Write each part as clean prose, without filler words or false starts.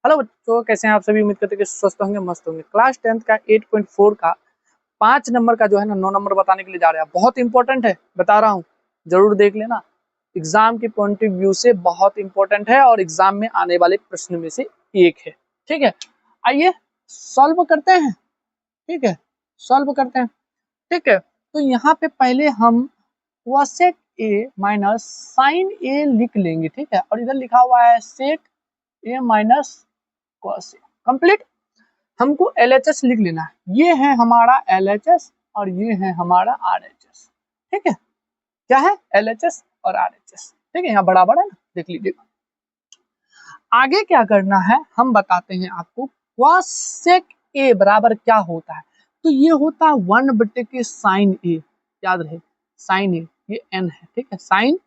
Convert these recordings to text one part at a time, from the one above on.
Hello बच्चों, कैसे हैं आप सभी। उम्मीद करते हैं कि स्वस्थ होंगे, मस्त होंगे। क्लास 10th का 8.4 का 5 नंबर का जो है ना 9 नंबर बताने के लिए जा रहे हैं। बहुत इंपॉर्टेंट है, बता रहा हूँ, जरूर देख लेना। एग्जाम के पॉइंट ऑफ व्यू से बहुत इंपॉर्टेंट है और एग्जाम में आने वाले प्रश्न में से एक है। ठीक है, आइए सॉल्व करते हैं। ठीक है, सॉल्व करते हैं। ठीक है, तो यहाँ पे पहले हम कोसेक ए माइनस साइन ए लिख लेंगे। ठीक है, और इधर लिखा हुआ है सेक ए माइनस कॉस ए। कंप्लीट। हमको LHS लिख लेना है। ये है हमारा LHS और ये है हमारा RHS। ठीक है, क्या है LHS और RHS। ठीक है, यहाँ बराबर है ना, देख लीजिएगा। आगे क्या करना है हम बताते हैं आपको। कोसेक ए बराबर क्या होता है, तो ये होता है 1 के साइन ए। याद रहे साइन ए, ये n है। ठीक है, साइन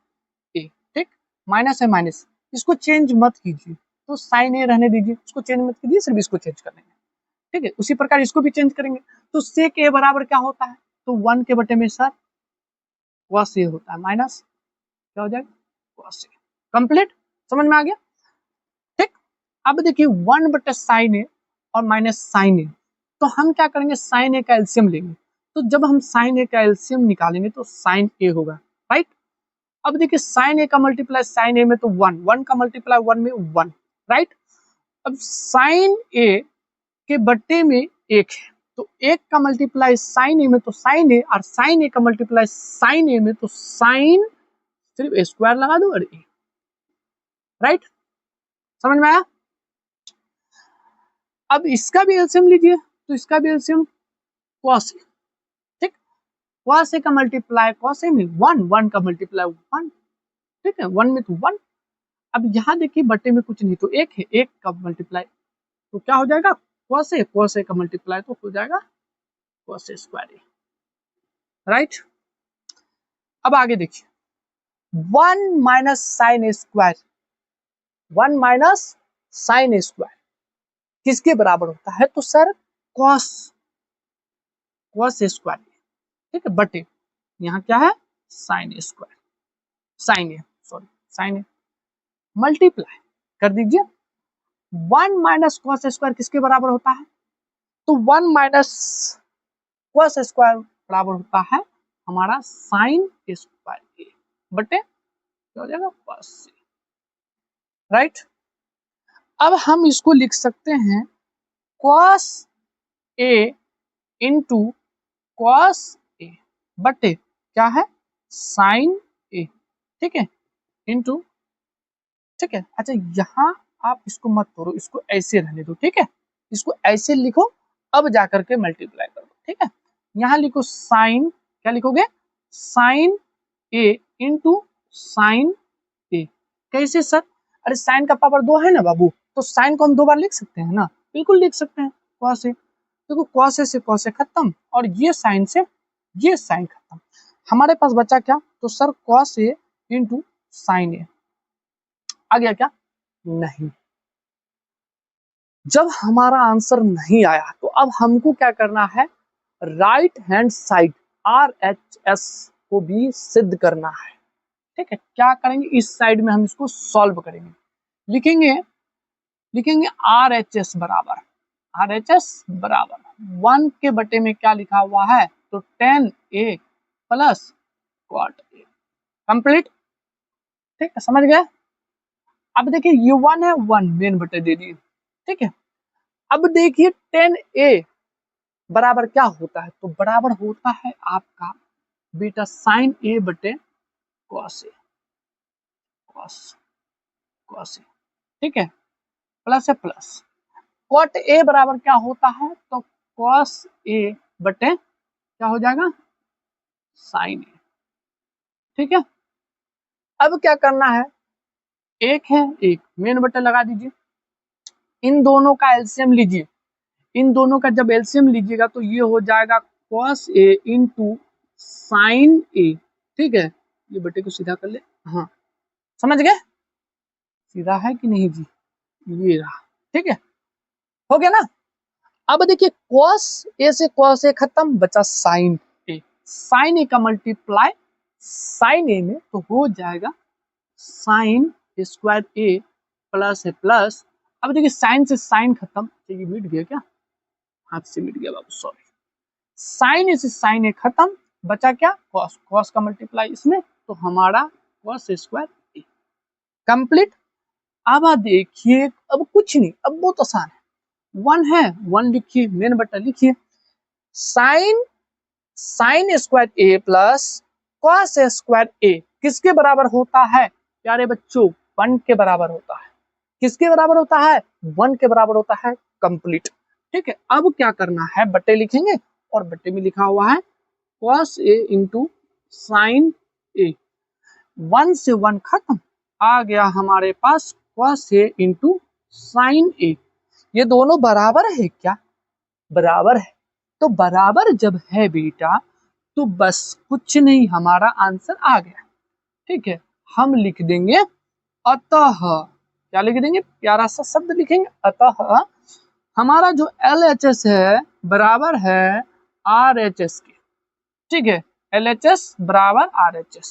ए। ठीक, माइनस है माइनस, इसको चेंज मत कीजिए, तो साइन ए रहने दीजिए, इसको चेंज मत कीजिए, सिर्फ इसको चेंज कर लेंगे। ठीक है, उसी प्रकार इसको भी चेंज करेंगे। तो सेक ए बराबर क्या होता है, तो 1 के बटे में सर कॉस ए होता है, माइनस क्या हो जाएगा कॉस ए। कंप्लीट, समझ में आ गया। ठीक, अब देखिए 1 बटे साइन ए और माइनस साइन ए, तो हम क्या करेंगे, साइन ए का एलसीएम लेंगे। तो जब हम साइन ए का एलसीएम निकालेंगे तो साइन ए होगा, राइट। अब देखिए साइन ए का मल्टीप्लाई साइन ए में तो 1, 1 का मल्टीप्लाई 1 में 1, राइट। अब साइन ए के बट्टे में एक है, तो एक का मल्टीप्लाई साइन ए में तो साइन ए, और साइन ए का मल्टीप्लाई साइन ए में तो साइन, सिर्फ स्क्वायर लगा दो और ए, राइट। समझ में आया। अब इसका भी एलसीएम लीजिए, तो इसका भी एलसीएम कॉस ए। ठीक, कॉस ए का मल्टीप्लाई कॉस ए में 1, 1 का मल्टीप्लाई 1। ठीक है, 1 में तो 1। अब यहाँ देखिए बट्टे में कुछ नहीं, तो एक है, एक का मल्टीप्लाई तो क्या हो जाएगा कॉस ए, कॉस ए का मल्टीप्लाई तो हो जाएगा cos A square A, right. अब आगे देखिए 1 माइनस साइन ए स्क्वायर, 1 माइनस साइन ए स्क्वायर किसके बराबर होता है, तो sir cos, cos A square. ठीक है, बटे यहाँ क्या है साइन ए स्क्वायर, साइन ए, सॉरी साइन ए, मल्टीप्लाई कर दीजिए। 1 माइनस कॉस स्क्वायर किसके बराबर होता है, तो 1 माइनस कॉस स्क्वायर बराबर होता है हमारा साइन स्क्वायर ए, बटे क्या हो जाएगा कॉस, राइट। अब हम इसको लिख सकते हैं cos A into cos A बटे क्या है साइन ए। ठीक है, इंटू, ठीक है। अच्छा, यहाँ आप इसको मत तोड़ो, इसको ऐसे रहने दो। ठीक है, इसको ऐसे लिखो, अब जाकर के मल्टीप्लाई कर दो। ठीक है, यहाँ लिखो साइन, क्या लिखोगे साइन ए इंटू साइन ए। कैसे सर, अरे साइन का पावर 2 है ना बाबू, तो साइन को हम 2 बार लिख सकते हैं ना, बिल्कुल लिख सकते हैं। कॉस ए, देखो कॉस ए से कॉस ए खत्म, और ये साइन से ये साइन खत्म। हमारे पास बचा क्या, तो sir cos A into sine ए। आ गया क्या, नहीं। जब हमारा आंसर नहीं आया तो अब हमको क्या करना है, राइट हैंड साइड RHS को भी सिद्ध करना है। ठीक है, क्या करेंगे, इस साइड में हम इसको सॉल्व करेंगे। लिखेंगे, लिखेंगे RHS बराबर, RHS बराबर 1 के बटे में क्या लिखा हुआ है, तो tan A plus cot A। Complete. ठीक है, समझ गए। अब देखिए ये 1 है, 1 मेन बटे दे दिए। ठीक है, अब देखिए tan A बराबर क्या होता है, तो बराबर होता है आपका बीटा साइन ए बटे cos A, cos, cos A. ठीक है, प्लस है प्लस, कॉट ए बराबर क्या होता है, तो कॉस ए बटे क्या हो जाएगा साइन ए। ठीक है, अब क्या करना है, एक है एक मेन बटे लगा दीजिए, इन दोनों का एलसीएम लीजिए। इन दोनों का जब एलसीएम लीजिएगा तो ये हो जाएगा कॉस ए इंटू साइन ए। ठीक है, ये बटे को सीधा कर ले, हाँ समझ गए, सीधा है कि नहीं जी, ये रहा। ठीक है, हो गया ना। अब देखिए cos ए से cos ए खत्म, बचा साइन ए, साइन ए का मल्टीप्लाई साइन ए में तो हो जाएगा साइन स्क्वायर ए प्लस है प्लस, अब देखिए साइन से साइन खत्म, ये मिट गया क्या, हाथ से मिट गया बाबू, सॉरी। साइन से साइन खत्म, बचा क्या, कॉस, कॉस का मल्टीप्लाई इसमें, तो हमारा कॉस स्क्वायर ए कंप्लीट। अब आप देखिए, अब कुछ नहीं, अब बहुत आसान है, वन है, वन लिखिए, मेन बटन लिखिए, साइन साइन स्क्वायर ए प्लस कॉस स्क्वायर ए किसके बराबर होता है प्यारे बच्चों, वन के बराबर होता है। किसके बराबर होता है, वन के बराबर होता है, कंप्लीट। ठीक है, अब क्या करना है, बट्टे लिखेंगे, और बट्टे में लिखा हुआ है cos A into sine A, one से वन खत्म, आ गया हमारे पास कॉस ए इंटू साइन ए। ये दोनों बराबर है क्या, बराबर है, तो बराबर जब है बेटा तो बस कुछ नहीं, हमारा आंसर आ गया। ठीक है, हम लिख देंगे अतः, क्या लिख देंगे, प्यारा सा शब्द लिखेंगे, अतः हमारा जो LHS है बराबर है RHS के। ठीक है, LHS बराबर RHS,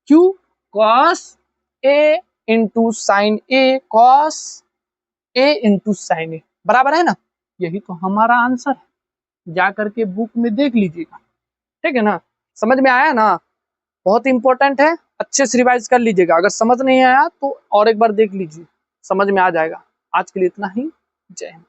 क्यों, cos A into sine A, cos A into sine ए बराबर है ना, यही तो हमारा आंसर है, जा करके बुक में देख लीजिएगा। ठीक है ना, समझ में आया ना, बहुत इंपॉर्टेंट है, अच्छे से रिवाइज कर लीजिएगा, अगर समझ नहीं आया तो और एक बार देख लीजिए, समझ में आ जाएगा। आज के लिए इतना ही, जय हिंद।